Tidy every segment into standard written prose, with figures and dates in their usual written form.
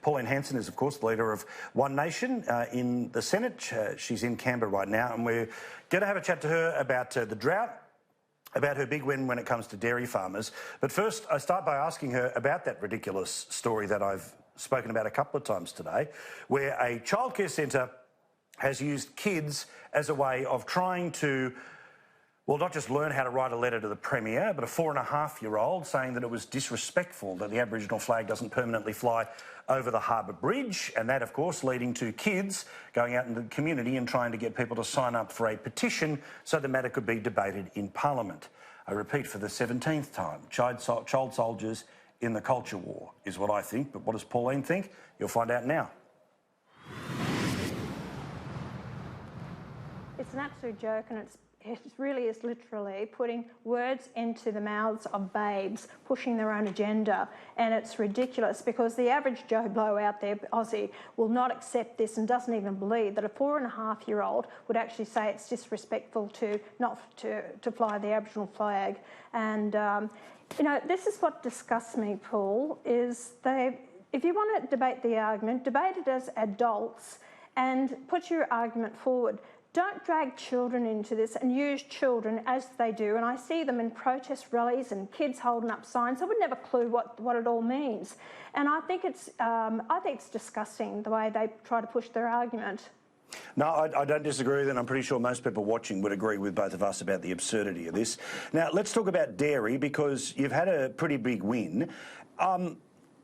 Pauline Hanson is, of course, the leader of One Nation in the Senate. She's in Canberra right now, and we're going to have a chat to her about the drought, about her big win when it comes to dairy farmers. But first, I start by asking her about that ridiculous story that I've spoken about a couple of times today, where a childcare centre has used kids as a way of trying to, well, not just learn how to write a letter to the Premier, but a 4.5-year-old saying that it was disrespectful that the Aboriginal flag doesn't permanently fly over the Harbour Bridge, and that, of course, leading to kids going out into the community and trying to get people to sign up for a petition so the matter could be debated in Parliament. I repeat for the 17th time, child soldiers in the culture war is what I think, but what does Pauline think? You'll find out now. It's an absolute joke, and it really is literally putting words into the mouths of babes, pushing their own agenda, and it's ridiculous because the average Joe Blow out there, Aussie, will not accept this and doesn't even believe that a 4.5-year-old would actually say it's disrespectful to fly the Aboriginal flag. And you know, this is what disgusts me, Paul, is if you want to debate the argument, debate it as adults and put your argument forward. Don't drag children into this and use children as they do. And I see them in protest rallies and kids holding up signs. I would never clue what it all means. And I think it's disgusting the way they try to push their argument. No, I don't disagree with it, and I'm pretty sure most people watching would agree with both of us about the absurdity of this. Now, let's talk about dairy, because you've had a pretty big win.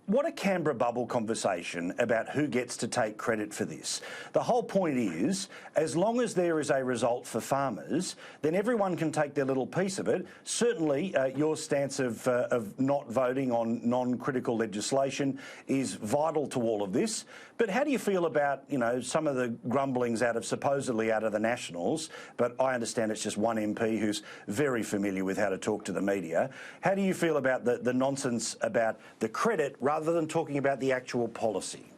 What a Canberra bubble conversation about who gets to take credit for this. The whole point is, as long as there is a result for farmers, then everyone can take their little piece of it. Certainly, your stance of not voting on non-critical legislation is vital to all of this. But how do you feel about, you know, some of the grumblings supposedly out of the Nationals, but I understand it's just one MP who's very familiar with how to talk to the media. How do you feel about the nonsense about the credit rather than talking about the actual policy?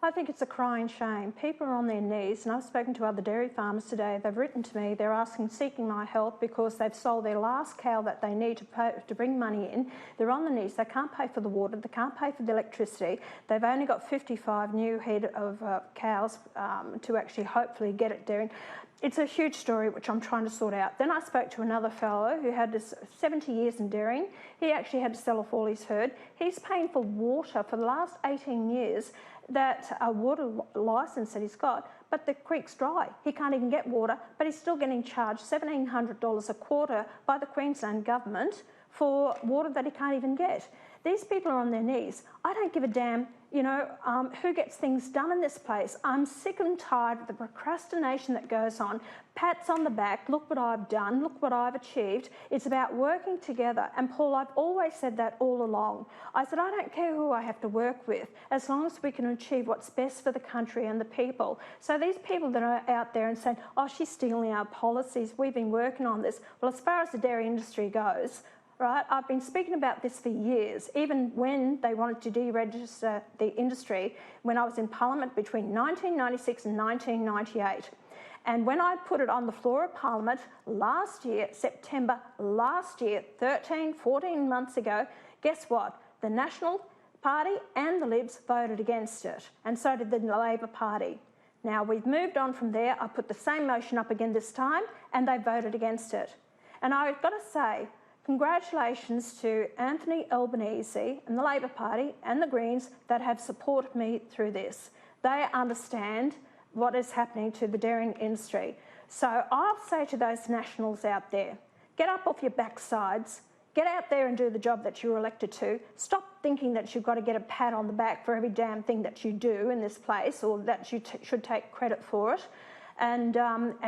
I think it's a crying shame. People are on their knees, and I've spoken to other dairy farmers today. They've written to me. They're seeking my help because they've sold their last cow that they need to bring money in. They're on the knees. They can't pay for the water. They can't pay for the electricity. They've only got 55 new head of cows to actually hopefully get it dairying. It's a huge story which I'm trying to sort out. Then I spoke to another fellow who had 70 years in dairying. He actually had to sell off all his herd. He's paying for water for the last 18 years, that a water licence that he's got, but the creek's dry. He can't even get water, but he's still getting charged $1,700 a quarter by the Queensland government for water that he can't even get. These people are on their knees. I don't give a damn, you know, who gets things done in this place. I'm sick and tired of the procrastination that goes on. Pats on the back, look what I've done, look what I've achieved. It's about working together. And Paul, I've always said that all along. I said, I don't care who I have to work with, as long as we can achieve what's best for the country and the people. So these people that are out there and saying, oh, she's stealing our policies, we've been working on this. Well, as far as the dairy industry goes, right, I've been speaking about this for years, even when they wanted to deregister the industry when I was in Parliament between 1996 and 1998. And when I put it on the floor of Parliament last year, September last year, 14 months ago, guess what? The National Party and the Libs voted against it, and so did the Labor Party. Now, we've moved on from there. I put the same motion up again this time, and they voted against it. And I've got to say, congratulations to Anthony Albanese and the Labor Party and the Greens that have supported me through this. They understand what is happening to the dairying industry. So I'll say to those Nationals out there, get up off your backsides, get out there and do the job that you were elected to. Stop thinking that you've got to get a pat on the back for every damn thing that you do in this place, or that you should take credit for it. And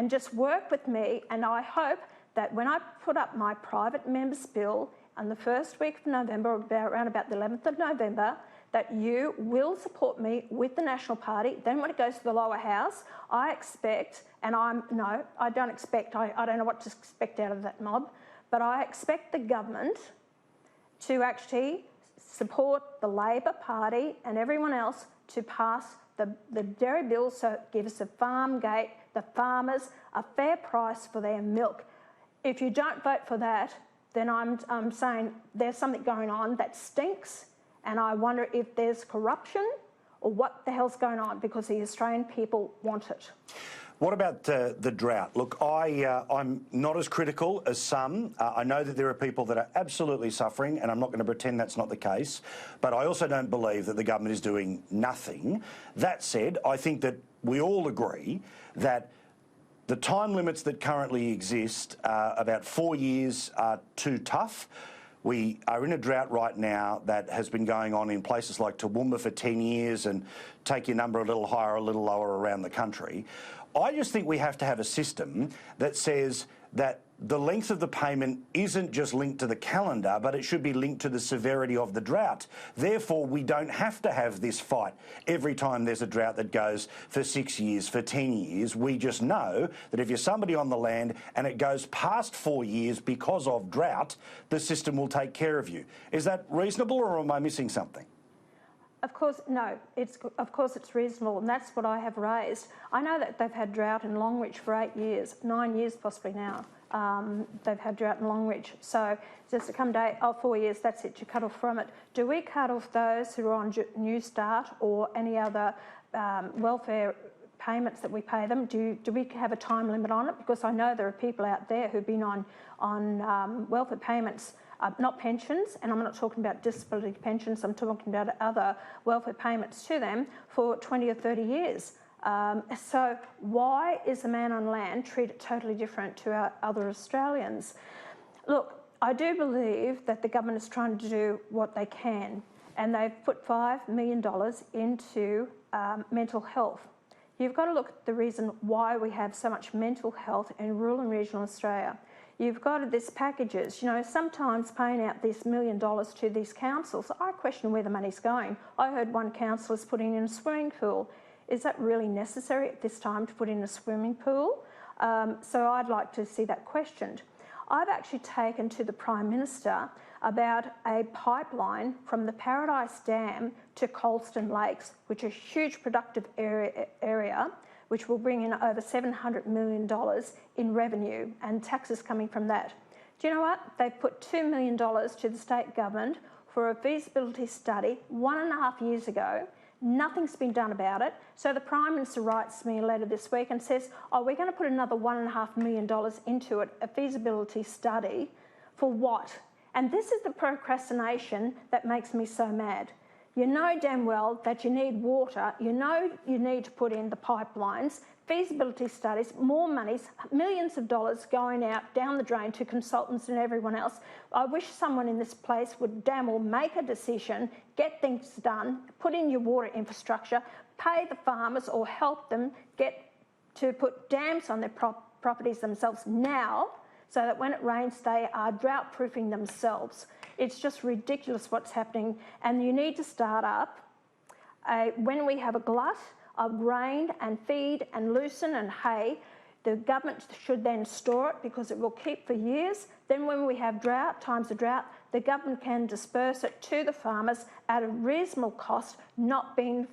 just work with me, and I hope that when I put up my private members bill on the first week of November, around about the 11th of November, that you will support me with the National Party. Then when it goes to the lower house, I expect, and I don't expect, I don't know what to expect out of that mob, but I expect the government to actually support the Labor Party and everyone else to pass the dairy bill, so it gives the farm gate, the farmers, a fair price for their milk. If you don't vote for that, then I'm saying there's something going on that stinks, And I wonder if there's corruption or what the hell's going on, because the Australian people want it. What about the drought? Look, I'm not as critical as some. I know that there are people that are absolutely suffering, and I'm not going to pretend that's not the case. But I also don't believe that the government is doing nothing. That said, I think that we all agree that the time limits that currently exist, about 4 years, are too tough. We are in a drought right now that has been going on in places like Toowoomba for 10 years, and take your number a little higher, a little lower around the country. I just think we have to have a system that says that the length of the payment isn't just linked to the calendar, but it should be linked to the severity of the drought. Therefore, we don't have to have this fight every time there's a drought that goes for 6 years, for 10 years. We just know that if you're somebody on the land and it goes past 4 years because of drought, the system will take care of you. Is that reasonable, or am I missing something? Of course, no. Of course it's reasonable, and that's what I have raised. I know that they've had drought in Longreach for 8 years, 9 years possibly now. They've had drought in Longreach. So just to come to 4 years, that's it, you cut off from it. Do we cut off those who are on New Start or any other welfare payments that we pay them? Do we have a time limit on it? Because I know there are people out there who've been on welfare payments, not pensions, and I'm not talking about disability pensions, I'm talking about other welfare payments to them for 20 or 30 years. So why is the man on land treated totally different to our other Australians? Look, I do believe that the government is trying to do what they can, and they've put $5 million into mental health. You've got to look at the reason why we have so much mental health in rural and regional Australia. You've got these packages, you know, sometimes paying out this $1 million to these councils. I question where the money's going. I heard one councillor's putting in a swimming pool. Is that really necessary at this time to put in a swimming pool? So I'd like to see that questioned. I've actually taken to the Prime Minister about a pipeline from the Paradise Dam to Colston Lakes, which is a huge productive area, which will bring in over $700 million in revenue and taxes coming from that. Do you know what? They've put $2 million to the state government for a feasibility study 1.5 years ago. Nothing's been done about it. So the Prime Minister writes me a letter this week and says, oh, we're going to put another $1.5 million into it, a feasibility study. For what? And this is the procrastination that makes me so mad. You know damn well that you need water, you know you need to put in the pipelines, feasibility studies, more monies, millions of dollars going out down the drain to consultants and everyone else. I wish someone in this place would damn well make a decision, get things done, put in your water infrastructure, pay the farmers or help them get to put dams on their properties themselves now, so that when it rains they are drought-proofing themselves. It's just ridiculous what's happening, and you need to start up when we have a glut of grain and feed and lucerne and hay. The government should then store it because it will keep for years. Then when we have drought, times of drought, the government can disperse it to the farmers at a reasonable cost, not being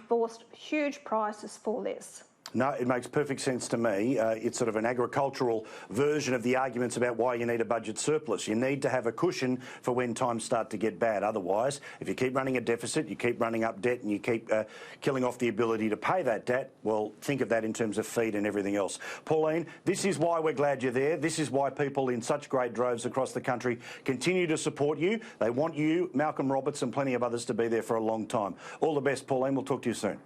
forced huge prices for this. No, it makes perfect sense to me. It's sort of an agricultural version of the arguments about why you need a budget surplus. You need to have a cushion for when times start to get bad. Otherwise, if you keep running a deficit, you keep running up debt, and you keep killing off the ability to pay that debt, well, think of that in terms of feed and everything else. Pauline, this is why we're glad you're there. This is why people in such great droves across the country continue to support you. They want you, Malcolm Roberts, and plenty of others to be there for a long time. All the best, Pauline. We'll talk to you soon.